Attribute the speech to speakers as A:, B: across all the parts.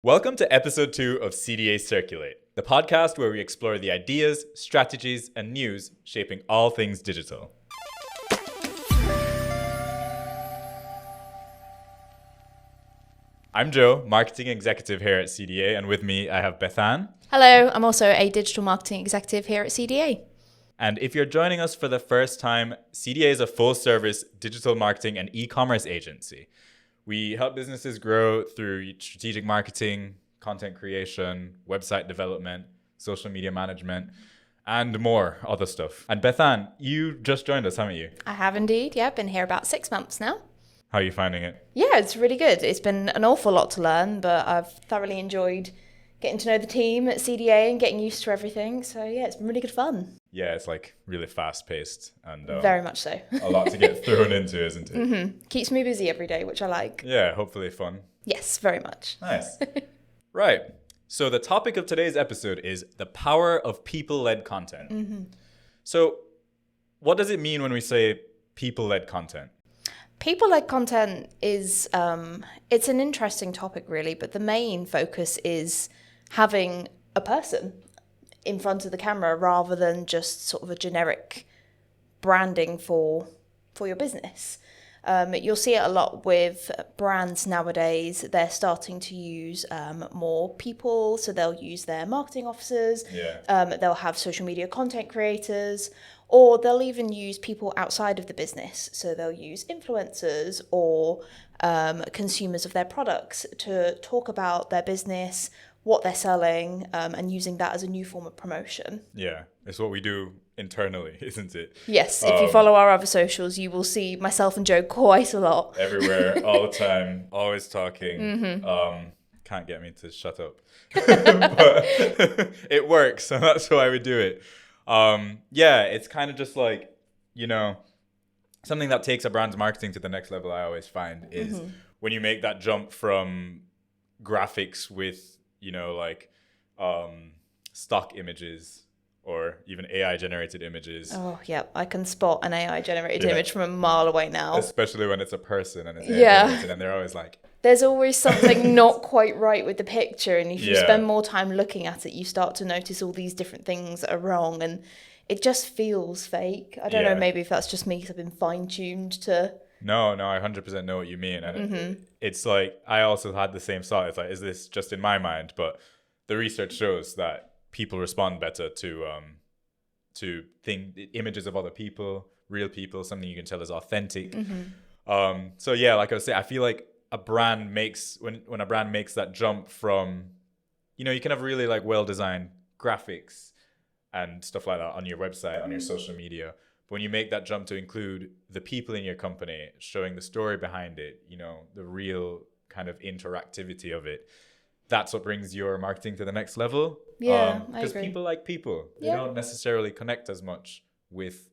A: Welcome to episode 2 of CDA Circulate, the podcast where we explore the ideas, strategies, and news shaping all things digital. I'm Joe, marketing executive here at CDA, and with me I have Bethan.
B: Hello, I'm also a digital marketing executive here at CDA.
A: And if you're joining us for the first time, CDA is a full-service digital marketing and e-commerce agency. We help businesses grow through strategic marketing, content creation, website development, social media management, and more other stuff. And Bethan, you just joined us, haven't you?
B: I have indeed, yeah. Been here about 6 months now.
A: How are you finding it?
B: Yeah, it's really good. It's been an awful lot to learn, but I've thoroughly enjoyed getting to know the team at CDA and getting used to everything. So yeah, it's been really good fun.
A: Yeah, it's like really fast-paced and
B: very much so.
A: a lot to get thrown into, isn't it?
B: Mm-hmm. Keeps me busy every day, which I like.
A: Yeah, hopefully fun.
B: Yes, very much.
A: Nice. Right. So the topic of today's episode is the power of people-led content.
B: Mm-hmm.
A: So what does it mean when we say people-led content?
B: People-led content is, it's an interesting topic really, but the main focus is having a person in front of the camera rather than just sort of a generic branding for your business. You'll see it a lot with brands nowadays. They're starting to use more people, so they'll use their marketing officers.
A: Yeah.
B: They'll have social media content creators, or they'll even use people outside of the business. So they'll use influencers or consumers of their products to talk about their business, what they're selling, and using that as a new form of promotion.
A: Yeah, it's what we do internally, isn't it?
B: Yes, if you follow our other socials, you will see myself and Joe quite a lot.
A: Everywhere, all the time, always talking.
B: Mm-hmm.
A: Can't get me to shut up. But it works, and that's why we do it. Yeah, it's kind of just like, something that takes a brand's marketing to the next level, I always find, is when you make that jump from graphics with stock images or even AI generated images.
B: Oh, yeah. I can spot an AI generated image from a mile away now.
A: Especially when it's a person and it's AI generated, and they're always like...
B: There's always something not quite right with the picture. And if you spend more time looking at it, you start to notice all these different things that are wrong. And it just feels fake. I don't know, maybe if that's just me because I've been fine-tuned to...
A: No, I 100% know what you mean. And it's like, I also had the same thought. It's like, is this just in my mind? But the research shows that people respond better to images of other people, real people, something you can tell is authentic. So yeah, like I was saying, I feel like a brand makes, when a brand makes that jump from, you can have really like well-designed graphics and stuff like that on your website, on your social media. When you make that jump to include the people in your company, showing the story behind it, the real kind of interactivity of it, that's what brings your marketing to the next level.
B: Yeah, I
A: because
B: agree.
A: people like people. They don't necessarily connect as much with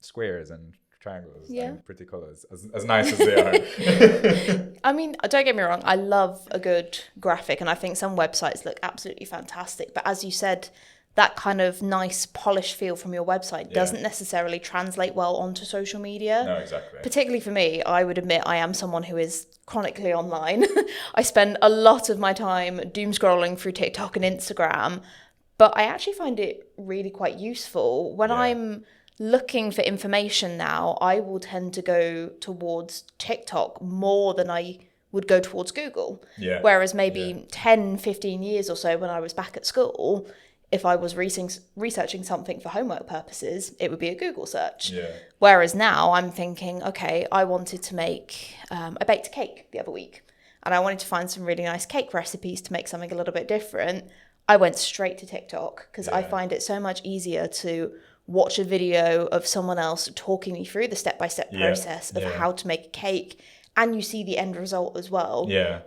A: squares and triangles and pretty colors, as nice as they are.
B: I mean, don't get me wrong, I love a good graphic, and I think some websites look absolutely fantastic. But as you said, that kind of nice polished feel from your website doesn't necessarily translate well onto social media.
A: No, exactly.
B: Particularly for me, I would admit I am someone who is chronically online. I spend a lot of my time doom scrolling through TikTok and Instagram, but I actually find it really quite useful. When I'm looking for information now, I will tend to go towards TikTok more than I would go towards Google.
A: Yeah.
B: Whereas maybe 10, 15 years or so when I was back at school, if I was researching something for homework purposes, it would be a Google search.
A: Yeah.
B: Whereas now I'm thinking, okay, I wanted to make, I baked a cake the other week and I wanted to find some really nice cake recipes to make something a little bit different. I went straight to TikTok because I find it so much easier to watch a video of someone else talking me through the step-by-step process of how to make a cake, and you see the end result as well.
A: Yeah.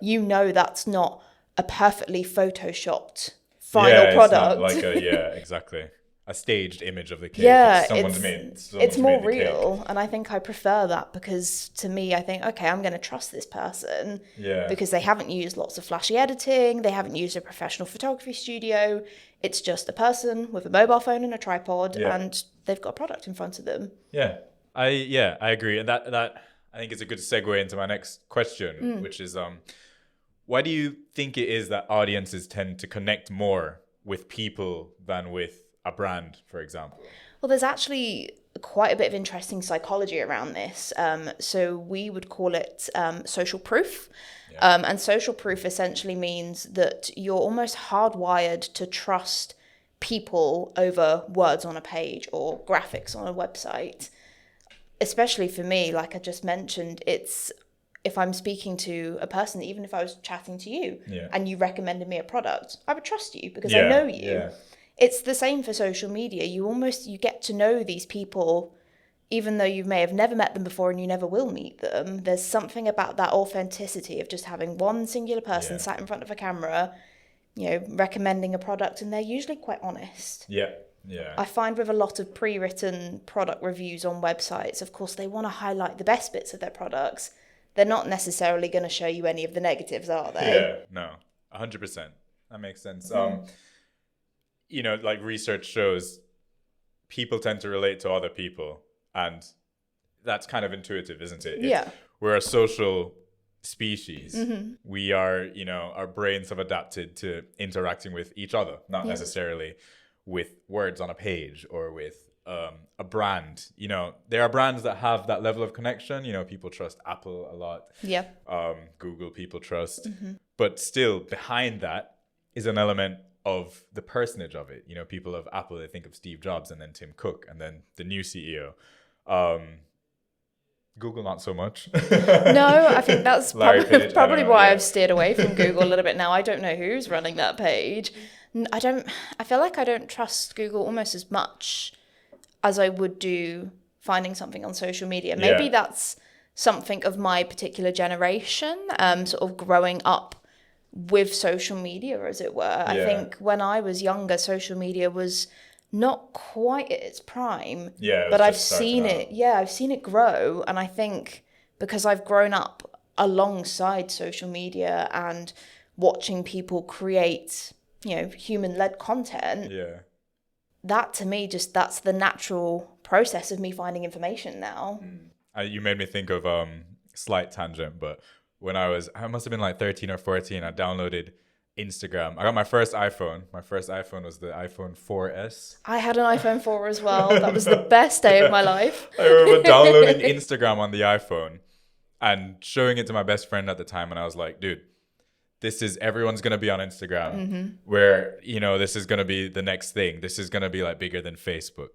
B: That's not a perfectly photoshopped final product.
A: It's not like exactly. A staged image of the cake.
B: It's more real, and I think I prefer that because to me, I think, okay, I'm going to trust this person because they haven't used lots of flashy editing, they haven't used a professional photography studio. It's just a person with a mobile phone and a tripod, and they've got a product in front of them.
A: Yeah, I agree, and that I think is a good segue into my next question, which is why do you think it is that audiences tend to connect more with people than with a brand, for example?
B: Well, there's actually quite a bit of interesting psychology around this. So we would call it social proof.
A: Yeah.
B: And social proof essentially means that you're almost hardwired to trust people over words on a page or graphics on a website. Especially for me, like I just mentioned, it's if I'm speaking to a person, even if I was chatting to you and you recommended me a product, I would trust you because I know you.
A: Yeah.
B: It's the same for social media. You get to know these people, even though you may have never met them before and you never will meet them. There's something about that authenticity of just having one singular person sat in front of a camera, recommending a product, and they're usually quite honest.
A: Yeah.
B: I find with a lot of pre-written product reviews on websites, of course, they want to highlight the best bits of their products. They're not necessarily going to show you any of the negatives, are they?
A: Yeah, no, 100%. That makes sense. Like research shows people tend to relate to other people, and that's kind of intuitive, isn't it? We're a social species. We are, our brains have adapted to interacting with each other, not necessarily with words on a page or with a brand. There are brands that have that level of connection. People trust Apple a lot. Google people trust. But still behind that is an element of the personage of it. People of Apple, they think of Steve Jobs and then Tim Cook and then the new CEO. Google, not so much.
B: No, I think that's probably why
A: yeah.
B: I've steered away from Google a little bit now. I don't know who's running that page. I feel like I don't trust Google almost as much as I would do finding something on social media. Maybe that's something of my particular generation, sort of growing up with social media, as it were. I think when I was younger, social media was not quite at its prime. But I've seen it. I've seen it grow, and I think because I've grown up alongside social media and watching people create, human-led content. That to me, that's the natural process of me finding information now.
A: You made me think of slight tangent, but when I must have been like 13 or 14, I downloaded Instagram. I got my first iPhone. My first iPhone was the iPhone 4S.
B: I had an iPhone 4 as well. That was the best day of my life.
A: I remember downloading Instagram on the iPhone and showing it to my best friend at the time, and I was like, dude, everyone's going to be on Instagram where, this is going to be the next thing. This is going to be like bigger than Facebook.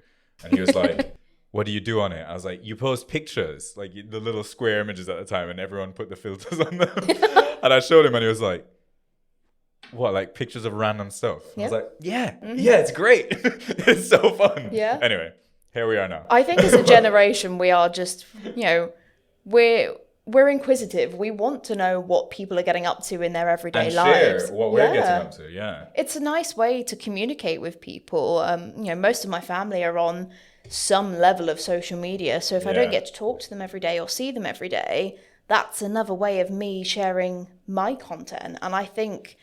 A: And he was like, what do you do on it? I was like, you post pictures, like the little square images at the time, and everyone put the filters on them. And I showed him and he was like, what, like pictures of random stuff? I was like, yeah, it's great. It's so fun. Anyway, here we are now.
B: I think as a generation, we are just, we're inquisitive. We want to know what people are getting up to in their everyday lives.
A: Share what we're getting up to,
B: It's a nice way to communicate with people. Most of my family are on some level of social media. So if I don't get to talk to them every day or see them every day, that's another way of me sharing my content. And I think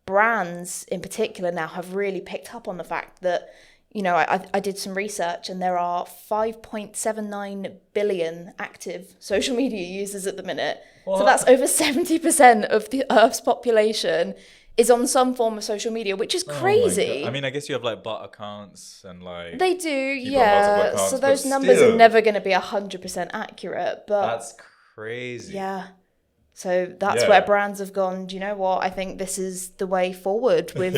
B: brands in particular now have really picked up on the fact that, I did some research and there are 5.79 billion active social media users at the minute. What? So that's over 70% of the Earth's population is on some form of social media, which is crazy.
A: I mean, I guess you have like bot accounts and like...
B: They do, accounts, so those numbers are never going to be 100% accurate, but...
A: That's crazy.
B: Yeah. So that's where brands have gone, do you know what? I think this is the way forward with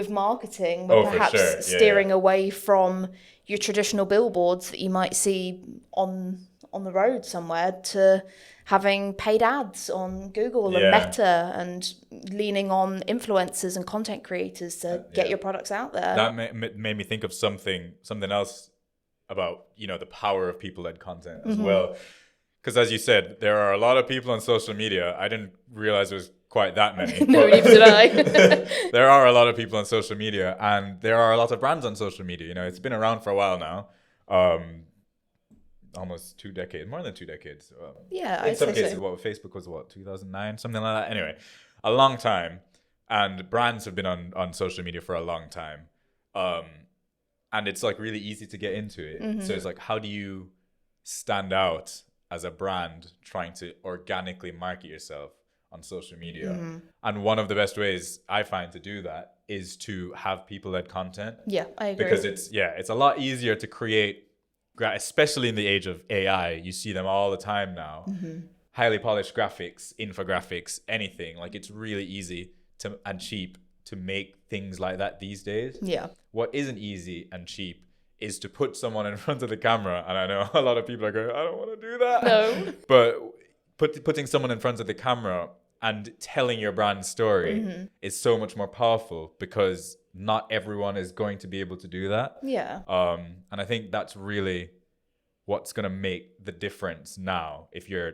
B: marketing. We're perhaps steering away from your traditional billboards that you might see on the road somewhere to having paid ads on Google and Meta and leaning on influencers and content creators to get your products out there.
A: That made me think of something else about, the power of people-led content as well. Because as you said, there are a lot of people on social media. I didn't realize it was quite that many.
B: No, neither did I.
A: There are a lot of people on social media, and there are a lot of brands on social media. It's been around for a while now. Almost 2 decades, more than 2 decades. In some cases, Facebook was 2009, something like that. Anyway, a long time. And brands have been on social media for a long time. And it's like really easy to get into it. So it's like, how do you stand out as a brand trying to organically market yourself on social media. And one of the best ways I find to do that is to have people-led content.
B: Yeah, I agree.
A: Because it's a lot easier to create, especially in the age of AI. You see them all the time now. Highly polished graphics, infographics, anything. Like, it's really easy and cheap to make things like that these days.
B: Yeah.
A: What isn't easy and cheap is to put someone in front of the camera. And I know a lot of people are going, I don't want to do that.
B: No.
A: But putting someone in front of the camera and telling your brand story is so much more powerful, because not everyone is going to be able to do that.
B: Yeah.
A: And I think that's really what's going to make the difference now. If you're,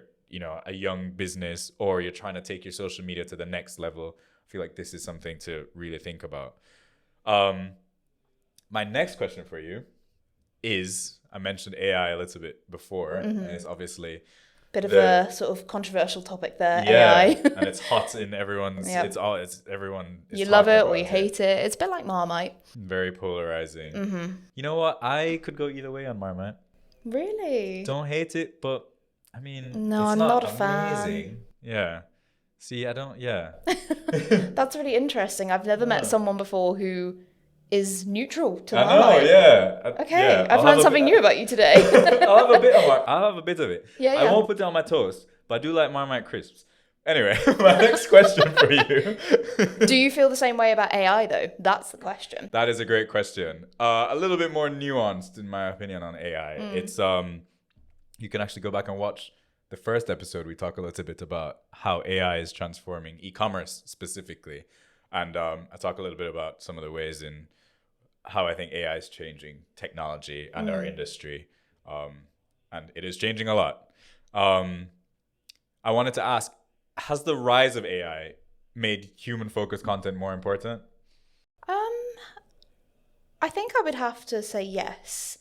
A: a young business, or you're trying to take your social media to the next level, I feel like this is something to really think about. My next question for you is, I mentioned AI a little bit before, and it's obviously
B: bit of a sort of controversial topic there.
A: Yeah,
B: AI.
A: and it's hot in everyone's.
B: Yep.
A: It's everyone. Is
B: you love it
A: talking
B: or you
A: about
B: hate it. It's a bit like Marmite.
A: Very polarizing. You know what? I could go either way on Marmite.
B: Really?
A: Don't hate it, but I mean,
B: no,
A: it's
B: I'm not a fan.
A: Amazing. Yeah. See, I don't. Yeah.
B: That's really interesting. I've never met someone before who is neutral to
A: I know.
B: Marmite.
A: Yeah.
B: Okay,
A: yeah,
B: I've learned something new about you today.
A: I'll have a bit of it.
B: Yeah.
A: I won't put it on my toast, but I do like Marmite crisps. Anyway, my next question for you.
B: Do you feel the same way about AI though? That's the question.
A: That is a great question. A little bit more nuanced in my opinion on AI. It's you can actually go back and watch the first episode. We talk a little bit about how AI is transforming e-commerce specifically. And I talk a little bit about some of the ways in how I think AI is changing technology and our industry. And it is changing a lot. I wanted to ask, has the rise of AI made human-focused content more important?
B: I think I would have to say yes.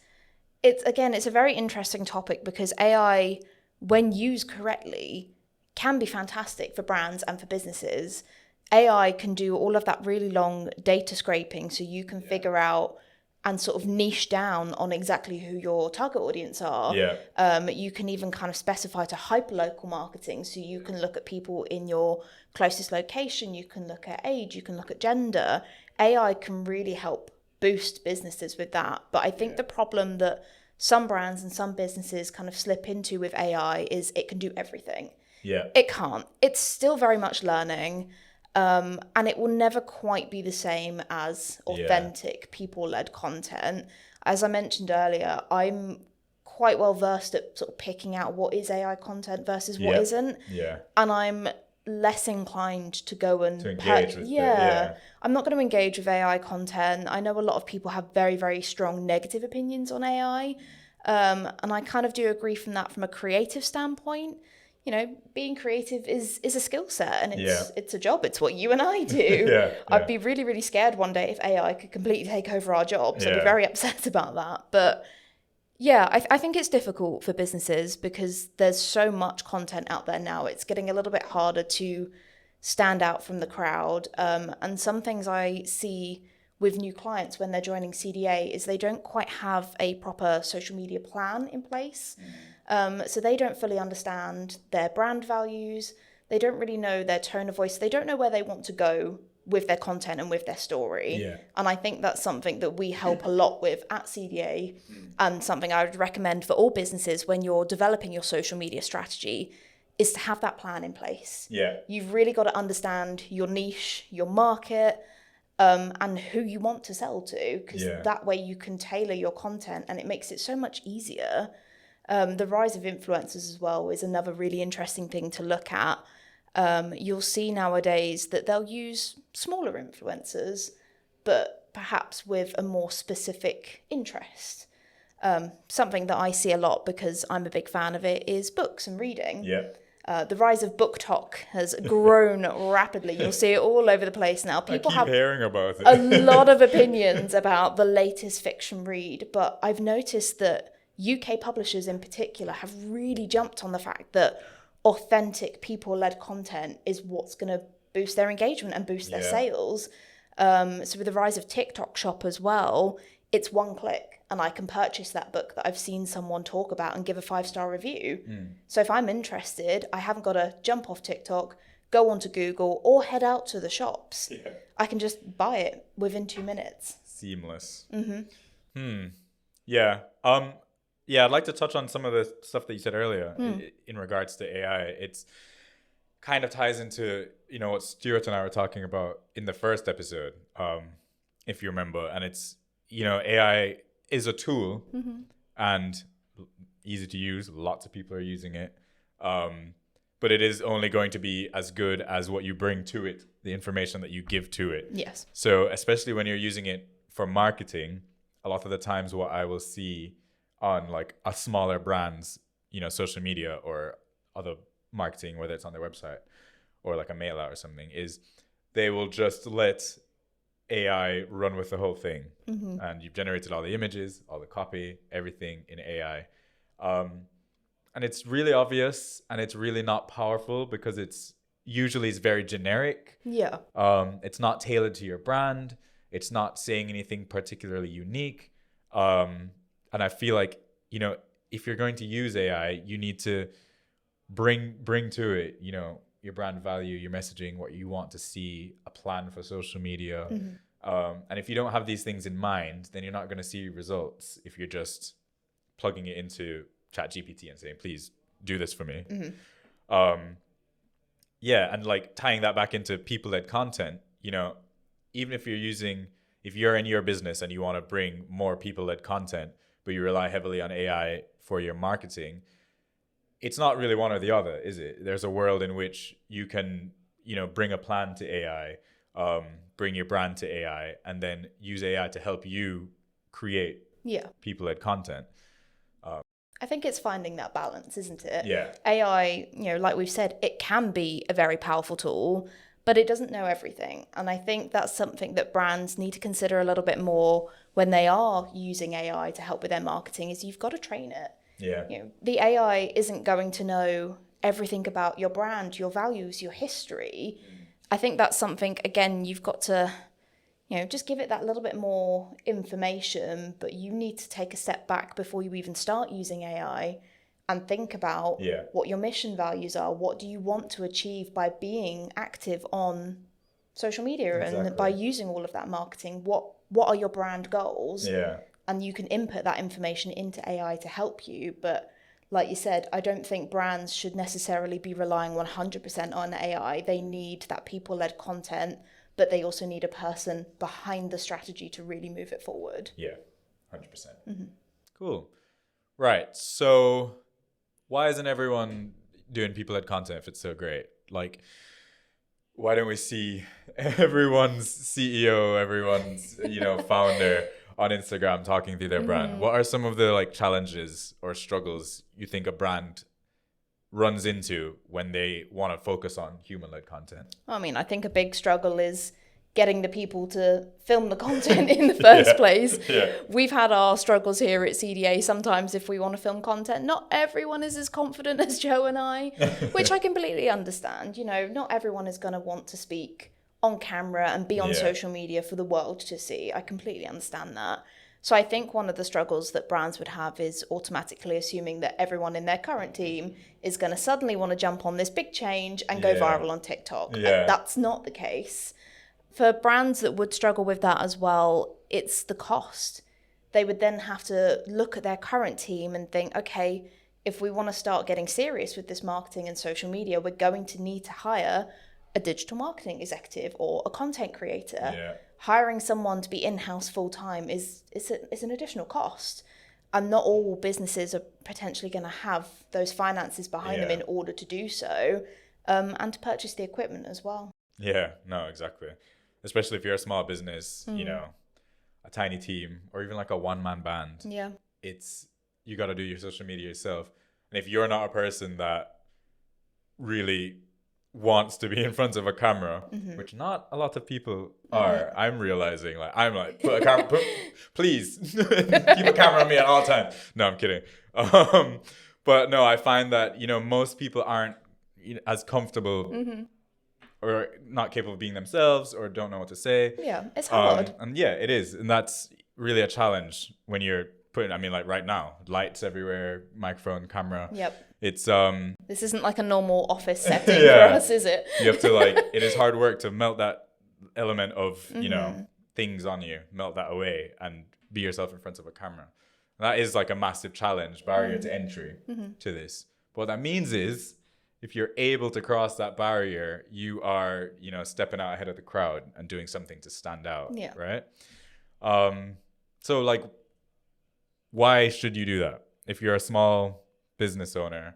B: It's a very interesting topic, because AI, when used correctly, can be fantastic for brands and for businesses. AI can do all of that really long data scraping, so you can figure out and sort of niche down on exactly who your target audience are.
A: Yeah.
B: You can even kind of specify to hyperlocal marketing, so you can look at people in your closest location, you can look at age, you can look at gender. AI can really help boost businesses with that. But I think the problem that some brands and some businesses kind of slip into with AI is it can do everything.
A: Yeah.
B: It can't. It's still very much learning. And it will never quite be the same as authentic people-led content. As I mentioned earlier, I'm quite well versed at sort of picking out what is AI content versus what isn't.
A: Yeah.
B: And I'm less inclined to go and
A: engage with it.
B: I'm not going to engage with AI content. I know a lot of people have very, very strong negative opinions on AI. And I kind of do agree from a creative standpoint. Being creative is a skill set, and it's a job. It's what you and I do. I'd be really, really scared one day if AI could completely take over our jobs. I'd be very upset about that. But yeah, I think it's difficult for businesses because there's so much content out there now. It's getting a little bit harder to stand out from the crowd. And some things I see with new clients when they're joining CDA is they don't quite have a proper social media plan in place. So they don't fully understand their brand values. They don't really know their tone of voice. They don't know where they want to go with their content and with their story.
A: Yeah.
B: And I think that's something that we help a lot with at CDA, and something I would recommend for all businesses when you're developing your social media strategy is to have that plan in place.
A: Yeah.
B: You've really got to understand your niche, your market, and who you want to sell to, because that way you can tailor your content and it makes it so much easier. The rise of influencers as well is another really interesting thing to look at. You'll see nowadays that they'll use smaller influencers, but perhaps with a more specific interest. Something that I see a lot, because I'm a big fan of it, is books and reading.
A: Yeah.
B: The rise of book talk has grown rapidly. You'll see it all over the place now. People have
A: hearing about it.
B: a lot of opinions about the latest fiction read, but I've noticed that UK publishers in particular have really jumped on the fact that authentic people-led content is what's going to boost their engagement and boost their sales. So with the rise of TikTok Shop as well, it's one click and I can purchase that book that I've seen someone talk about and give a 5-star review. So if I'm interested, I haven't got to jump off TikTok, go onto Google or head out to the shops.
A: Yeah.
B: I can just buy it within 2 minutes.
A: Seamless. Yeah. Yeah, I'd like to touch on some of the stuff that you said earlier in regards to AI. It's kind of ties into, what Stuart and I were talking about in the first episode, if you remember. And it's, AI is a tool and easy to use. Lots of people are using it. But it is only going to be as good as what you bring to it, the information that you give to it.
B: Yes.
A: So especially when you're using it for marketing, a lot of the times what I will see on like a smaller brand's, social media or other marketing, whether it's on their website or like a mail out or something, is they will just let AI run with the whole thing. And you've generated all the images, all the copy, everything in AI. And it's really obvious and it's really not powerful because it's very generic.
B: Yeah.
A: It's not tailored to your brand. It's not saying anything particularly unique. And I feel like, if you're going to use AI, you need to bring to it, your brand value, your messaging, what you want to see, a plan for social media. And if you don't have these things in mind, then you're not going to see results if you're just plugging it into ChatGPT and saying, please do this for me. Yeah. And like tying that back into people-led content, even if you're in your business and you want to bring more people-led content, but you rely heavily on AI for your marketing, it's not really one or the other, is it? There's a world in which you can, bring a plan to AI, bring your brand to AI, and then use AI to help you create people-led content.
B: I think it's finding that balance, isn't it?
A: Yeah.
B: AI, like we've said, it can be a very powerful tool, but it doesn't know everything. And I think that's something that brands need to consider a little bit more when they are using AI to help with their marketing, is you've got to train it.
A: Yeah.
B: The AI isn't going to know everything about your brand, your values, your history. I think that's something, again, you've got to, just give it that little bit more information, but you need to take a step back before you even start using AI and think about what your mission values are. What do you want to achieve by being active on social media and by using all of that marketing? What are your brand goals?
A: Yeah.
B: And you can input that information into AI to help you. But like you said, I don't think brands should necessarily be relying 100% on AI. They need that people-led content, but they also need a person behind the strategy to really move it forward.
A: Yeah, 100%. Cool. Right. So why isn't everyone doing people-led content if it's so great? Like, why don't we see everyone's CEO, everyone's, founder on Instagram talking through their brand? What are some of the like challenges or struggles you think a brand runs into when they want to focus on human-led content?
B: I mean, I think a big struggle is getting the people to film the content in the first place.
A: Yeah.
B: We've had our struggles here at CDA. Sometimes if we want to film content, not everyone is as confident as Joe and I, which I completely understand. Not everyone is going to want to speak on camera and be on social media for the world to see. I completely understand that. So I think one of the struggles that brands would have is automatically assuming that everyone in their current team is going to suddenly want to jump on this big change and go viral on TikTok.
A: Yeah.
B: That's not the case. For brands that would struggle with that as well, it's the cost. They would then have to look at their current team and think, okay, if we want to start getting serious with this marketing and social media, we're going to need to hire a digital marketing executive or a content creator.
A: Yeah.
B: Hiring someone to be in-house full-time is an additional cost. And not all businesses are potentially going to have those finances behind them in order to do so, and to purchase the equipment as well.
A: Yeah, no, exactly. Especially if you're a small business, a tiny team, or even like a one-man band.
B: Yeah.
A: You got to do your social media yourself. And if you're not a person that really wants to be in front of a camera, which not a lot of people are, I'm realizing, put a camera, please keep a camera on me at all times. No, I'm kidding. But no, I find that, most people aren't as comfortable or not capable of being themselves or don't know what to say.
B: Yeah, it's hard.
A: And yeah, it is. And that's really a challenge when you're putting, right now, lights everywhere, microphone, camera.
B: Yep.
A: It's
B: This isn't like a normal office setting
A: Yeah.
B: for us, is it?
A: you have to like, it is hard work to melt that element of, you know,
B: Mm-hmm.
A: things on you, melt that away and be yourself in front of a camera. That is like a massive challenge, barrier to entry to this. But what that means is if you're able to cross that barrier, you are, you know, stepping out ahead of the crowd and doing something to stand out.
B: Yeah.
A: Right. So like, why should you do that? If you're a small business owner,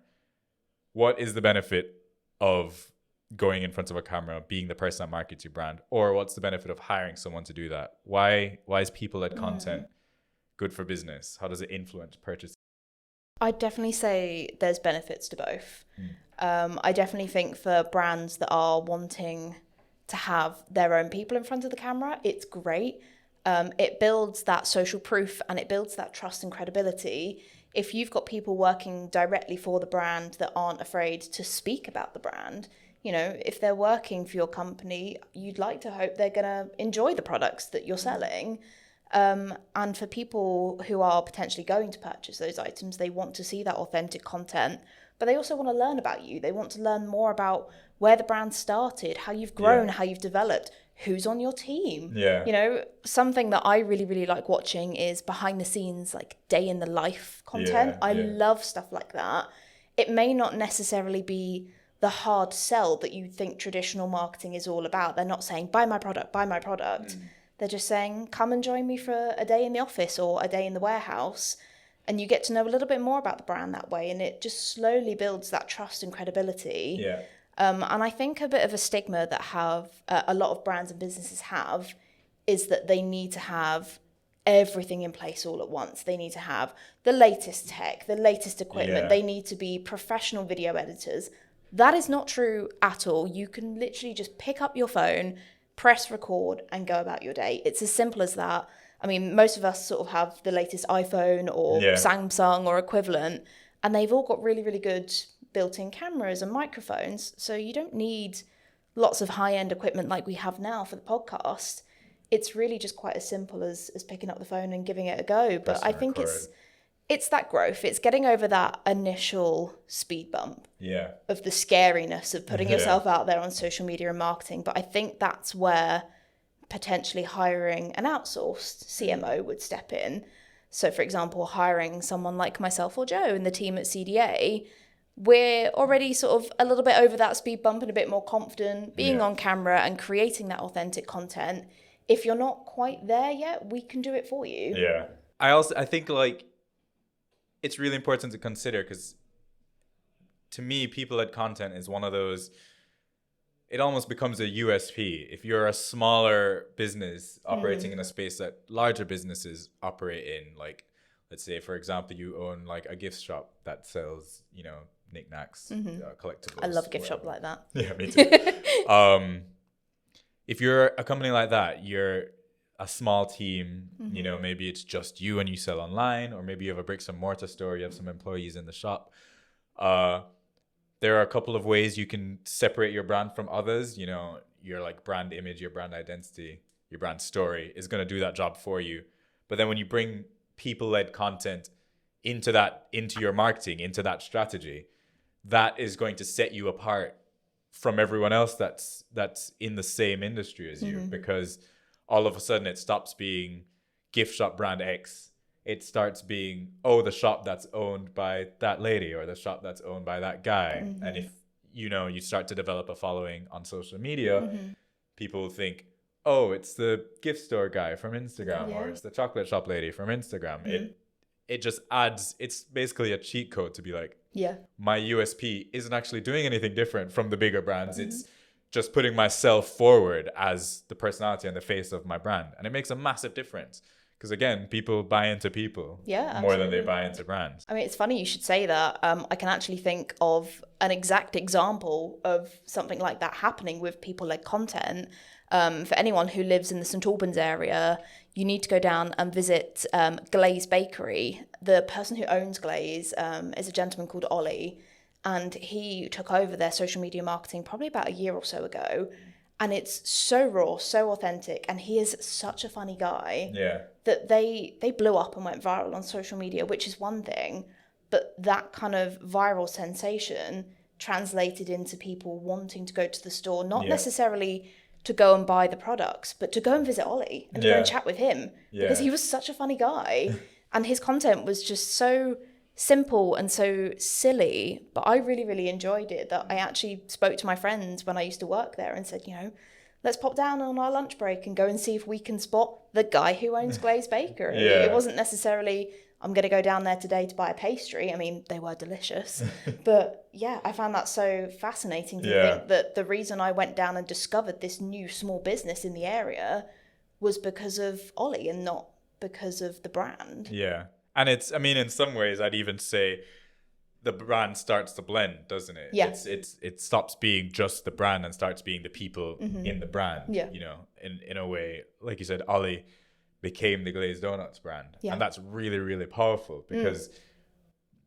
A: what is the benefit of going in front of a camera, being the person that markets your brand? Or what's the benefit of hiring someone to do that? Why is people-led content good for business? How does it influence purchase?
B: I'd definitely say there's benefits to both. I definitely think for brands that are wanting to have their own people in front of the camera, it's great. It builds that social proof and it builds that trust and credibility. If you've got people working directly for the brand that aren't afraid to speak about the brand, you know, if they're working for your company, you'd like to hope they're going to enjoy the products that you're selling. And for people who are potentially going to purchase those items, they want to see that authentic content, but they also want to learn about you. They want to learn more about where the brand started, how you've grown, how you've developed, who's on your team.
A: Yeah.
B: You know, something that I really, really like watching is behind the scenes, like day in the life content. I love stuff like that. It may not necessarily be the hard sell that you think traditional marketing is all about. They're not saying, buy my product, buy my product. They're just saying, come and join me for a day in the office or a day in the warehouse. And you get to know a little bit more about the brand that way. And it just slowly builds that trust and credibility.
A: Yeah.
B: And I think a bit of a stigma that have a lot of brands and businesses have is that they need to have everything in place all at once. They need to have the latest tech, the latest equipment.
A: Yeah.
B: They need to be professional video editors. That is not true at all. You can literally just pick up your phone, press record and go about your day. It's as simple as that. I mean, most of us sort of have the latest iPhone or Samsung or equivalent, and they've all got really, really good built-in cameras and microphones. So you don't need lots of high-end equipment like we have now for the podcast. It's really just quite as simple as picking up the phone and giving it a go. But I think it's that growth. It's getting over that initial speed bump of the scariness of putting yourself out there on social media and marketing. But I think that's where potentially hiring an outsourced CMO would step in. So, for example, hiring someone like myself or Joe and the team at CDA, we're already sort of a little bit over that speed bump and a bit more confident being on camera and creating that authentic content. If you're not quite there yet, we can do it for you.
A: Yeah. I think like it's really important to consider, because to me, people-led content is one of those, it almost becomes a USP. If you're a smaller business operating in a space that larger businesses operate in, like, let's say, for example, you own like a gift shop that sells, you know, knickknacks, collectibles.
B: I love a gift shop like that.
A: Yeah, me too. If you're a company like that, you're a small team, you know, maybe it's just you and you sell online, or maybe you have a bricks and mortar store, you have some employees in the shop. There are a couple of ways you can separate your brand from others. You know, your like brand image, your brand identity, your brand story is going to do that job for you. But then when you bring people-led content into your marketing, into that strategy, that is going to set you apart from everyone else that's in the same industry as you, because all of a sudden it stops being gift shop brand X. It starts being, oh, the shop that's owned by that lady or the shop that's owned by that guy. And if, you know, you start to develop a following on social media, people think, oh, it's the gift store guy from Instagram or it's the chocolate shop lady from Instagram. It just adds, it's basically a cheat code to be like, my USP isn't actually doing anything different from the bigger brands. It's just putting myself forward as the personality and the face of my brand. And it makes a massive difference. Because again, people buy into people more than they buy into brands.
B: I mean, it's funny you should say that. I can actually think of an exact example of something like that happening with people-led content. For anyone who lives in the St Albans area, you need to go down and visit Glaze Bakery. The person who owns Glaze is a gentleman called Ollie, and he took over their social media marketing probably about a year or so ago. And it's so raw, so authentic, and he is such a funny guy that they blew up and went viral on social media, which is one thing. But that kind of viral sensation translated into people wanting to go to the store, not necessarily to go and buy the products, but to go and visit Ollie and to go and chat with him, because he was such a funny guy and his content was just so simple and so silly. But I really, really enjoyed it, that I actually spoke to my friends when I used to work there and said, let's pop down on our lunch break and go and see if we can spot the guy who owns Glazed Bakery. It wasn't necessarily, I'm going to go down there today to buy a pastry. I mean, they were delicious. But yeah, I found that so fascinating to think that the reason I went down and discovered this new small business in the area was because of Ollie and not because of the brand.
A: Yeah. And it's, I mean, in some ways, I'd even say the brand starts to blend, doesn't it?
B: Yeah.
A: It stops being just the brand and starts being the people in the brand, in a way. Like you said, Ollie became the Glazed Donuts brand. And that's really, really powerful because,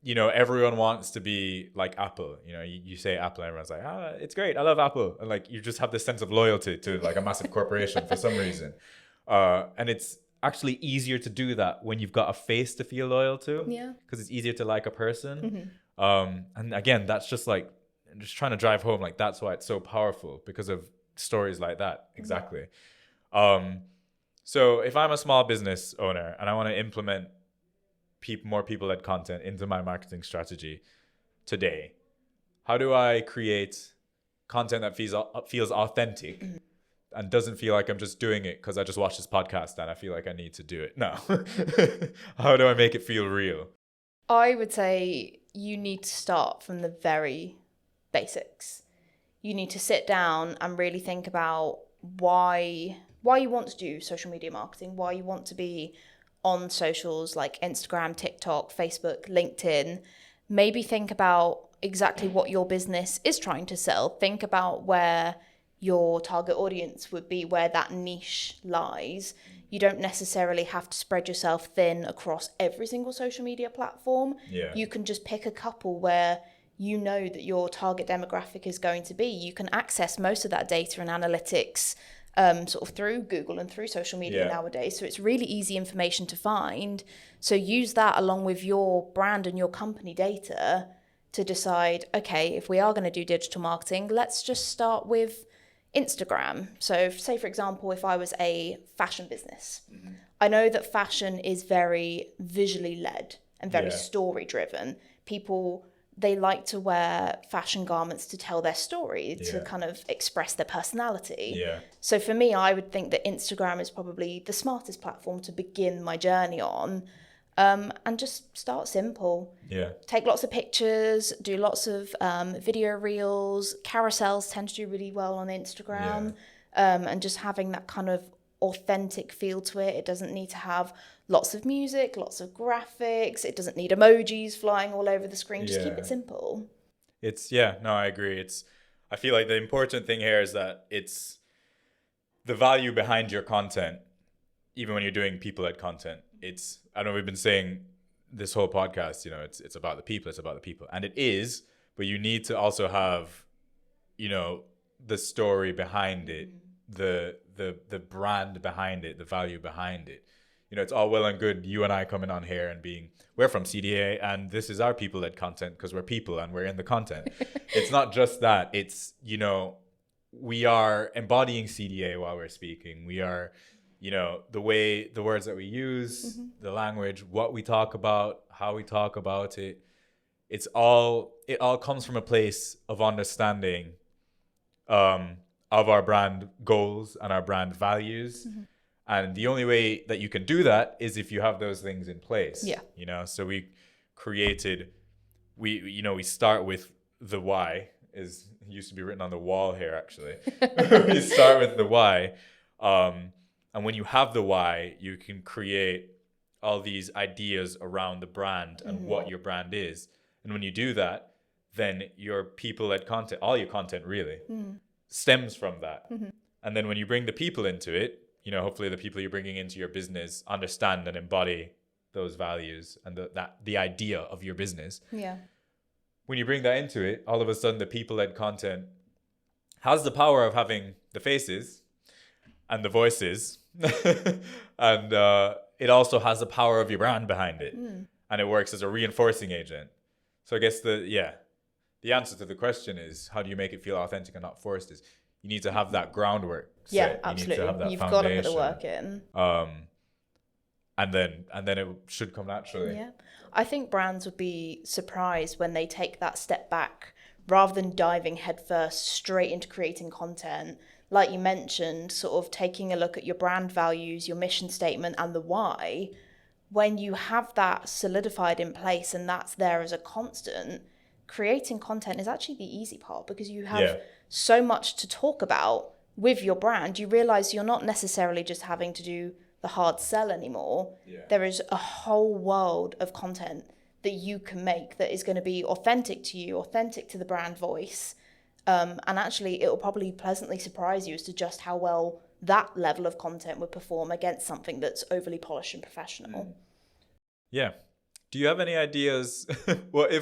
A: everyone wants to be like Apple. You say Apple and everyone's like, it's great. I love Apple. And like, you just have this sense of loyalty to like a massive corporation for some reason. And it's actually easier to do that when you've got a face to feel loyal to. Yeah. Because it's easier to like a person. And again, that's just like, just trying to drive home, like that's why it's so powerful, because of stories like that. Exactly. So if I'm a small business owner and I want to implement more people-led content into my marketing strategy today, how do I create content that feels authentic and doesn't feel like I'm just doing it because I just watched this podcast and I feel like I need to do it? No. How do I make it feel real?
B: I would say you need to start from the very basics. You need to sit down and really think about why you want to do social media marketing, why you want to be on socials like Instagram, TikTok, Facebook, LinkedIn. Maybe think about exactly what your business is trying to sell. Think about where your target audience would be, where that niche lies. You don't necessarily have to spread yourself thin across every single social media platform. You can just pick a couple where you know that your target demographic is going to be. You can access most of that data and analytics sort of through Google and through social media nowadays. So it's really easy information to find. So use that along with your brand and your company data to decide, okay, if we are going to do digital marketing, let's just start with Instagram. So say, for example, if I was a fashion business, I know that fashion is very visually led and very story driven. People, they like to wear fashion garments to tell their story, to kind of express their personality. So for me, I would think that Instagram is probably the smartest platform to begin my journey on. And just start simple. Take lots of pictures, do lots of video reels. Carousels tend to do really well on Instagram. And just having that kind of authentic feel to it. It doesn't need to have lots of music, lots of graphics. It doesn't need emojis flying all over the screen. Just keep it simple.
A: I agree. I feel like the important thing here is that it's the value behind your content, even when you're doing people-led content. I know we've been saying this whole podcast, it's about the people, and it is, but you need to also have, the story behind it, the brand behind it, the value behind it. It's all well and good you and I coming on here and we're from CDA and this is our people-led content because we're people and we're in the content. It's not just that. It's, we are embodying CDA while we're speaking. We are, the words that we use, the language, what we talk about, how we talk about it. It all comes from a place of understanding of our brand goals and our brand values. And the only way that you can do that is if you have those things in place. So we start with the why. It used to be written on the wall here, actually. We start with the why. And when you have the why, you can create all these ideas around the brand and what your brand is. And when you do that, then your people-led content, all your content really, stems from that. And then when you bring the people into it, hopefully the people you're bringing into your business understand and embody those values and the idea of your business. When you bring that into it, all of a sudden the people-led content has the power of having the faces and the voices and it also has the power of your brand behind it. and it works as a reinforcing agent. So I guess the answer to the question is, how do you make it feel authentic and not forced, is you need to have that groundwork set.
B: Yeah, absolutely.
A: You need to have that
B: You've
A: foundation.
B: got to put the work in.
A: And then it should come naturally.
B: Yeah. I think brands would be surprised when they take that step back rather than diving headfirst straight into creating content. Like you mentioned, sort of taking a look at your brand values, your mission statement, and the why. When you have that solidified in place and that's there as a constant, creating content is actually the easy part, because you have so much to talk about with your brand. You realize you're not necessarily just having to do the hard sell anymore. There is a whole world of content that you can make that is going to be authentic to you, authentic to the brand voice. And actually, it will probably pleasantly surprise you as to just how well that level of content would perform against something that's overly polished and professional.
A: Yeah. Do you have any ideas? What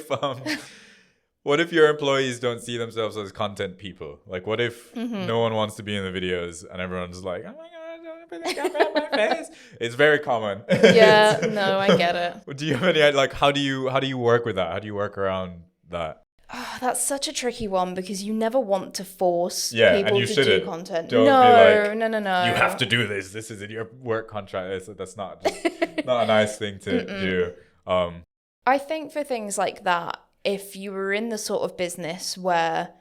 A: if your employees don't see themselves as content people? Like, what if no one wants to be in the videos and everyone's like, oh my God, don't put the camera on my face? It's very common.
B: Yeah, no, I get it.
A: Do you have any, like, how do you work with that? How do you work around that?
B: Oh, that's such a tricky one, because you never want to force
A: and
B: people
A: you
B: to
A: shouldn't.
B: do content.
A: Don't
B: No.
A: You have to do this. This is in your work contract. That's not not a nice thing to do.
B: I think for things like that, if you were in the sort of business where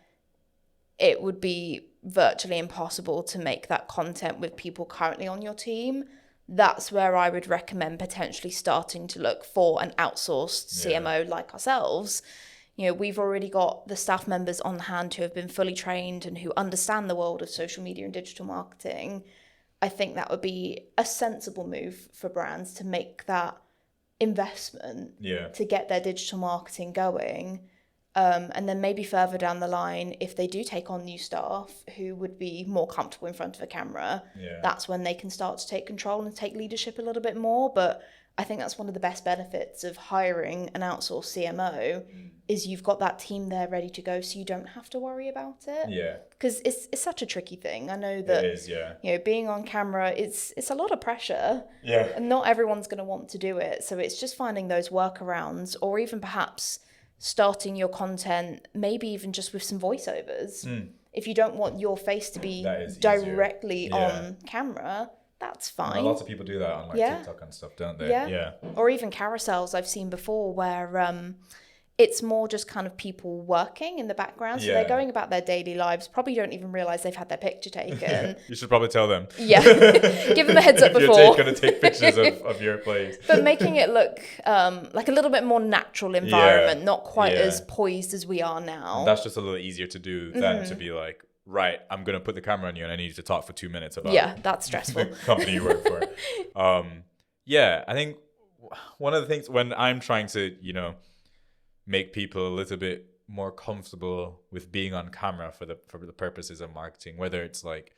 B: it would be virtually impossible to make that content with people currently on your team, that's where I would recommend potentially starting to look for an outsourced CMO like ourselves. You know, we've already got the staff members on hand who have been fully trained and who understand the world of social media and digital marketing. I think that would be a sensible move for brands to make that investment to get their digital marketing going. And then maybe further down the line, if they do take on new staff who would be more comfortable in front of a camera, that's when they can start to take control and take leadership a little bit more. But I think that's one of the best benefits of hiring an outsourced CMO is you've got that team there ready to go, so you don't have to worry about it.
A: Yeah.
B: Because it's such a tricky thing. I know that
A: it is, you
B: know, being on camera, it's a lot of pressure.
A: Yeah.
B: And not everyone's going to want to do it. So it's just finding those workarounds, or even perhaps starting your content, maybe even just with some voiceovers. If you don't want your face to be directly on camera, that's fine.
A: Lots of people do that on TikTok and stuff, don't they?
B: Yeah. Or even carousels I've seen before where it's more just kind of people working in the background. So they're going about their daily lives, probably don't even realize they've had their picture taken.
A: You should probably tell them.
B: Yeah. Give them a heads up before.
A: You're going to take pictures of your place.
B: But making it look like a little bit more natural environment, not quite as poised as we are now.
A: And that's just a little easier to do than to be like, right, I'm going to put the camera on you and I need you to talk for 2 minutes about
B: that's stressful.
A: the company you work for. I think one of the things when I'm trying to, make people a little bit more comfortable with being on camera for the purposes of marketing, whether it's like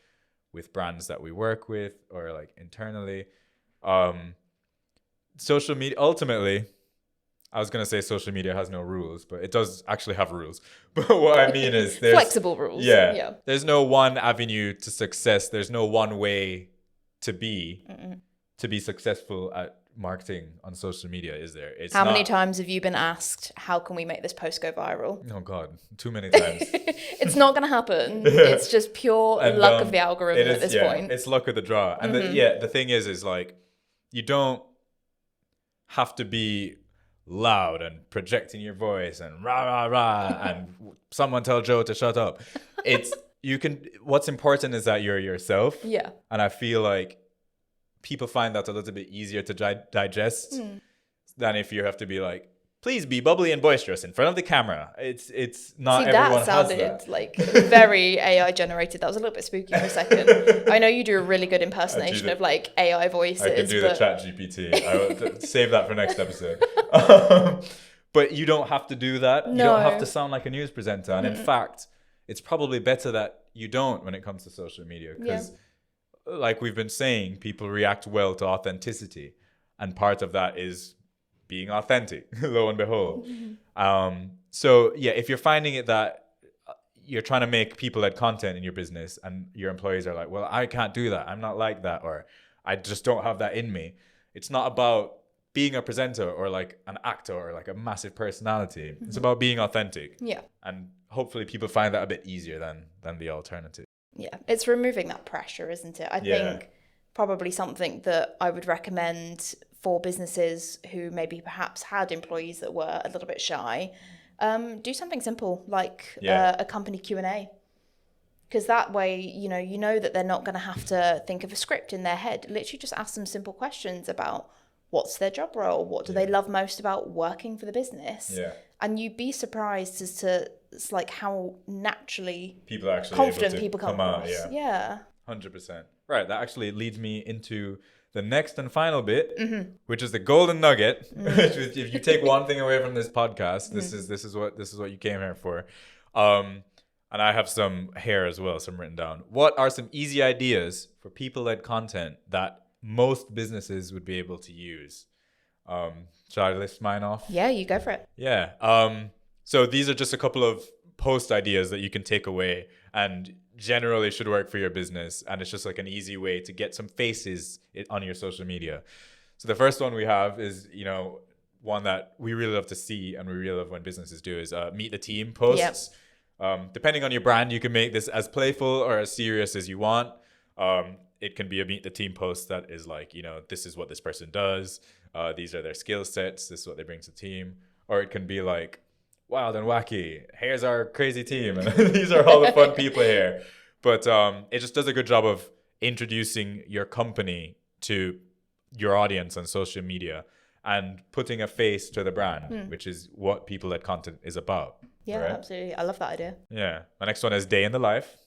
A: with brands that we work with or like internally, social media, ultimately, I was going to say social media has no rules, but it does actually have rules. But what I mean is there's
B: flexible rules.
A: Yeah. There's no one avenue to success. There's no one way to be successful at marketing on social media, is there?
B: How many times have you been asked, how can we make this post go viral?
A: Oh God, too many times.
B: It's not going to happen. It's just pure luck of the algorithm at this point.
A: It's luck of the draw. And the thing is like, you don't have to be loud and projecting your voice and rah rah rah and someone tell Joe to shut up. What's important is that you're yourself.
B: Yeah.
A: And I feel like people find that a little bit easier to digest than if you have to be like, please be bubbly and boisterous in front of the camera. It's not everyone has that.
B: That sounded like very AI generated. That was a little bit spooky for a second. I know you do a really good impersonation of like AI voices.
A: I could do the chat GPT. I will save that for next episode. But you don't have to do that. No. You don't have to sound like a news presenter. And in fact, it's probably better that you don't when it comes to social media. Because like we've been saying, people react well to authenticity. And part of that is being authentic, lo and behold. So yeah, if you're finding it that you're trying to make people-led content in your business and your employees are like, well, I can't do that. I'm not like that. Or I just don't have that in me. It's not about being a presenter or like an actor or like a massive personality. It's about being authentic.
B: Yeah.
A: And hopefully people find that a bit easier than the alternative.
B: Yeah. It's removing that pressure, isn't it? I think probably something that I would recommend for businesses who maybe perhaps had employees that were a little bit shy, do something simple like a company Q&A. Because that way, you know that they're not going to have to think of a script in their head. Literally just ask them simple questions about what's their job role, what do they love most about working for the business.
A: Yeah.
B: And you'd be surprised as to like how naturally
A: people are actually
B: confident
A: able to
B: people come
A: out.
B: across. Yeah.
A: 100%. Right. That actually leads me into the next and final bit, which is the golden nugget. If you take one thing away from this podcast, this is what you came here for. And I have some here as well, some written down. What are some easy ideas for people-led content that most businesses would be able to use? Shall I list mine off?
B: Yeah, you go for it.
A: Yeah. So these are just a couple of post ideas that you can take away and generally should work for your business. And it's just like an easy way to get some faces on your social media. So the first one we have is, one that we really love to see and we really love when businesses do is meet the team posts. Yep. Depending on your brand, you can make this as playful or as serious as you want. It can be a meet the team post that is like, this is what this person does. These are their skill sets. This is what they bring to the team. Or it can be like, wild and wacky. Here's our crazy team. And these are all the fun people here. But it just does a good job of introducing your company to your audience on social media and putting a face to the brand, which is what people-led content is about.
B: Yeah,
A: right?
B: Absolutely. I love that idea.
A: Yeah. My next one is Day in the Life.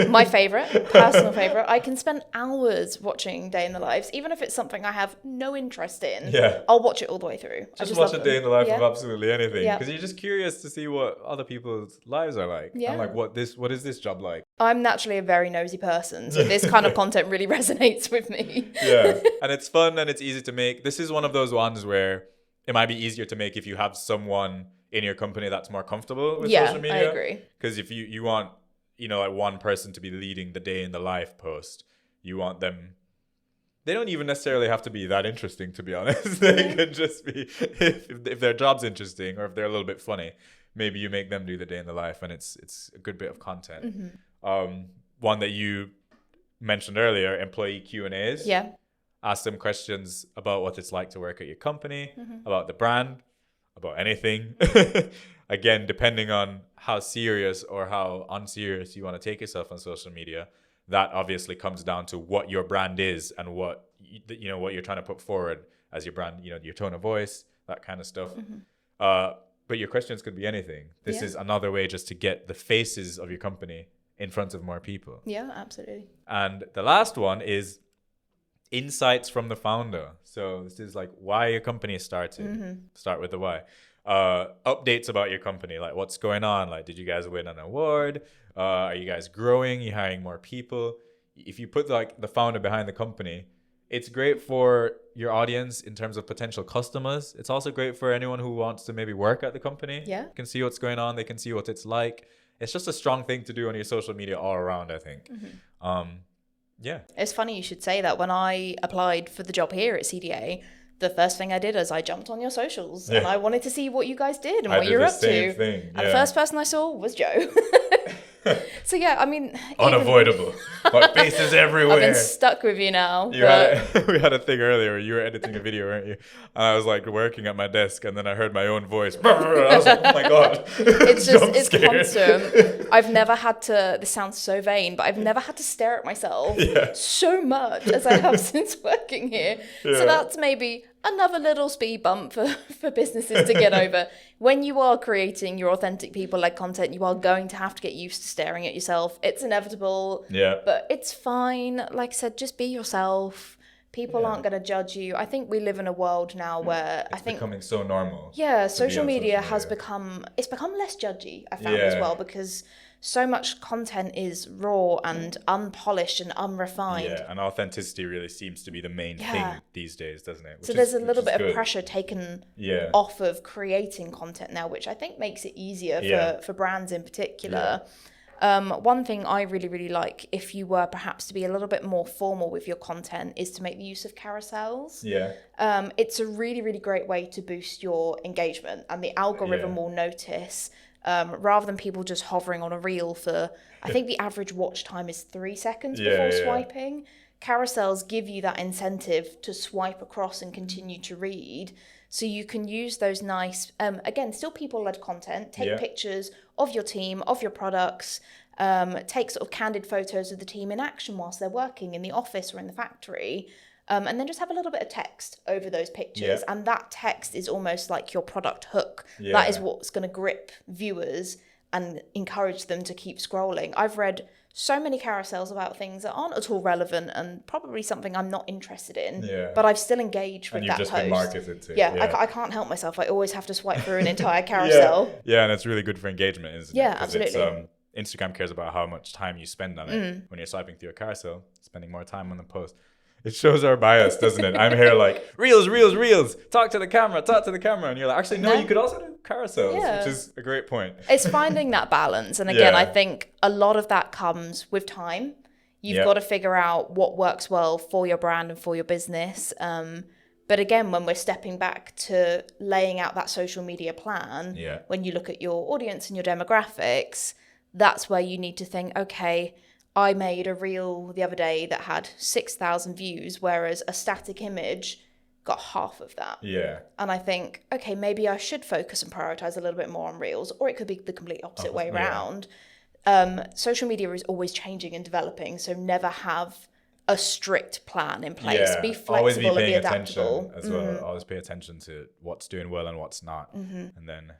B: My personal favorite. I can spend hours watching Day in the Lives, even if it's something I have no interest in.
A: Yeah.
B: I'll watch it all the way through.
A: Just watch a day in the life of absolutely anything, because you're just curious to see what other people's lives are like. Yeah. And like what is this job like?
B: I'm naturally a very nosy person, so this kind of content really resonates with me.
A: Yeah. And it's fun and it's easy to make. This is one of those ones where it might be easier to make if you have someone in your company that's more comfortable with social media.
B: Yeah, I agree.
A: Because if you want like one person to be leading the day in the life post, you want them, they don't even necessarily have to be that interesting, to be honest. They can just be, if their job's interesting or if they're a little bit funny, maybe you make them do the day in the life and it's a good bit of content. One that you mentioned earlier, employee Q&As.
B: Yeah.
A: Ask them questions about what it's like to work at your company, about the brand, about anything. Again, depending on how serious or how unserious you want to take yourself on social media, that obviously comes down to what your brand is and what what you're trying to put forward as your brand, your tone of voice, that kind of stuff. But your questions could be anything. This is another way just to get the faces of your company in front of more people.
B: Yeah, absolutely.
A: And the last one is insights from the founder. So this is like why your company started. Start with the why. Updates about your company, like what's going on, like did you guys win an award, are you guys growing, you hiring more people? If you put like the founder behind the company, it's great for your audience in terms of potential customers. It's also great for anyone who wants to maybe work at the company.
B: Yeah,
A: can see what's going on, they can see what it's like. It's just a strong thing to do on your social media all around, I think. Yeah, it's
B: funny you should say that. When I applied for the job here at CDA, the first thing I did is I jumped on your socials and I wanted to see what you guys did and what you're up to.
A: Thing.
B: And the first person I saw was Joe. So yeah, I mean,
A: unavoidable. My face is everywhere.
B: I've been stuck with you now.
A: We had a thing earlier where you were editing a video, weren't you? And I was like working at my desk and then I heard my own voice. I was like, oh my God.
B: It's constant. I've never had to, this sounds so vain, but I've never had to stare at myself so much as I have since working here. Yeah. So that's maybe another little speed bump for businesses to get over. When you are creating your authentic people-led content, you are going to have to get used to staring at yourself. It's inevitable.
A: Yeah.
B: But it's fine. Like I said, just be yourself. People aren't going to judge you. I think we live in a world now where
A: it's becoming so normal.
B: Yeah, social media has become less judgy, I found as well, because so much content is raw and unpolished and unrefined.
A: Yeah, and authenticity really seems to be the main thing these days, doesn't it?
B: So there's a little bit of pressure taken off of creating content now, which I think makes it easier for brands in particular. One thing I really, really like, if you were perhaps to be a little bit more formal with your content, is to make the use of carousels.
A: Yeah.
B: It's a really, really great way to boost your engagement, and the algorithm will notice, rather than people just hovering on a reel for, I think the average watch time is 3 seconds before swiping. Carousels give you that incentive to swipe across and continue to read. So you can use those nice, again, still people-led content, take pictures of your team, of your products, take sort of candid photos of the team in action whilst they're working in the office or in the factory, and then just have a little bit of text over those pictures. And that text is almost like your product hook. That is what's going to grip viewers and encourage them to keep scrolling. I've read so many carousels about things that aren't at all relevant and probably something I'm not interested in, but I've still engaged with that post.
A: And you've just been marketed to.
B: I can't help myself. I always have to swipe through an entire carousel.
A: And it's really good for engagement, isn't it?
B: Yeah, absolutely.
A: Instagram cares about how much time you spend on it. When you're swiping through a carousel, spending more time on the post. It shows our bias, doesn't it? I'm here like, reels, talk to the camera. And you're like, actually, no, you could also do carousels, which is a great point.
B: It's finding that balance. And again, I think a lot of that comes with time. You've got to figure out what works well for your brand and for your business. But again, when we're stepping back to laying out that social media plan, when you look at your audience and your demographics, that's where you need to think, okay, I made a reel the other day that had 6,000 views, whereas a static image got half of that. And I think, okay, maybe I should focus and prioritize a little bit more on reels, or it could be the complete opposite way around. Social media is always changing and developing, so never have a strict plan in place. Be flexible and be adaptable.
A: As well. Always pay attention to what's doing well and what's not. And then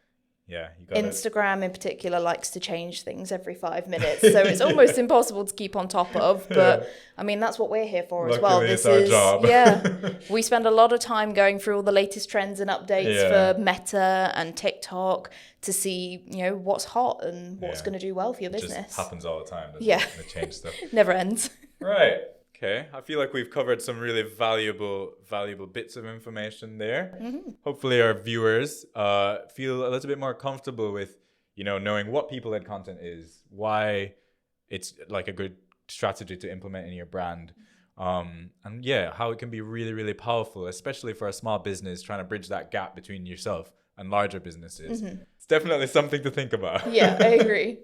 A: you got
B: Instagram in particular likes to change things every 5 minutes, so it's almost impossible to keep on top of. But I mean, that's what we're here for. Luckily, as well. This is our job. We spend a lot of time going through all the latest trends and updates for Meta and TikTok to see, what's hot and what's going to do well for your business.
A: It just happens all the time. Doesn't it? They change stuff.
B: Never ends.
A: Right. Okay, I feel like we've covered some really valuable bits of information there. Hopefully our viewers feel a little bit more comfortable with, knowing what people-led content is, why it's like a good strategy to implement in your brand, and how it can be really, really powerful, especially for a small business trying to bridge that gap between yourself and larger businesses. It's definitely something to think about.
B: Yeah, I agree.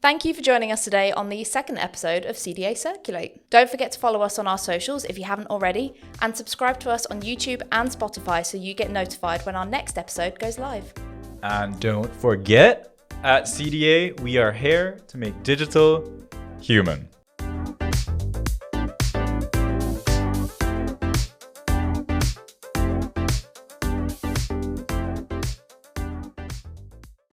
B: Thank you for joining us today on the second episode of CDA Circulate. Don't forget to follow us on our socials if you haven't already, and subscribe to us on YouTube and Spotify so you get notified when our next episode goes live.
A: And don't forget, at CDA, we are here to make digital human.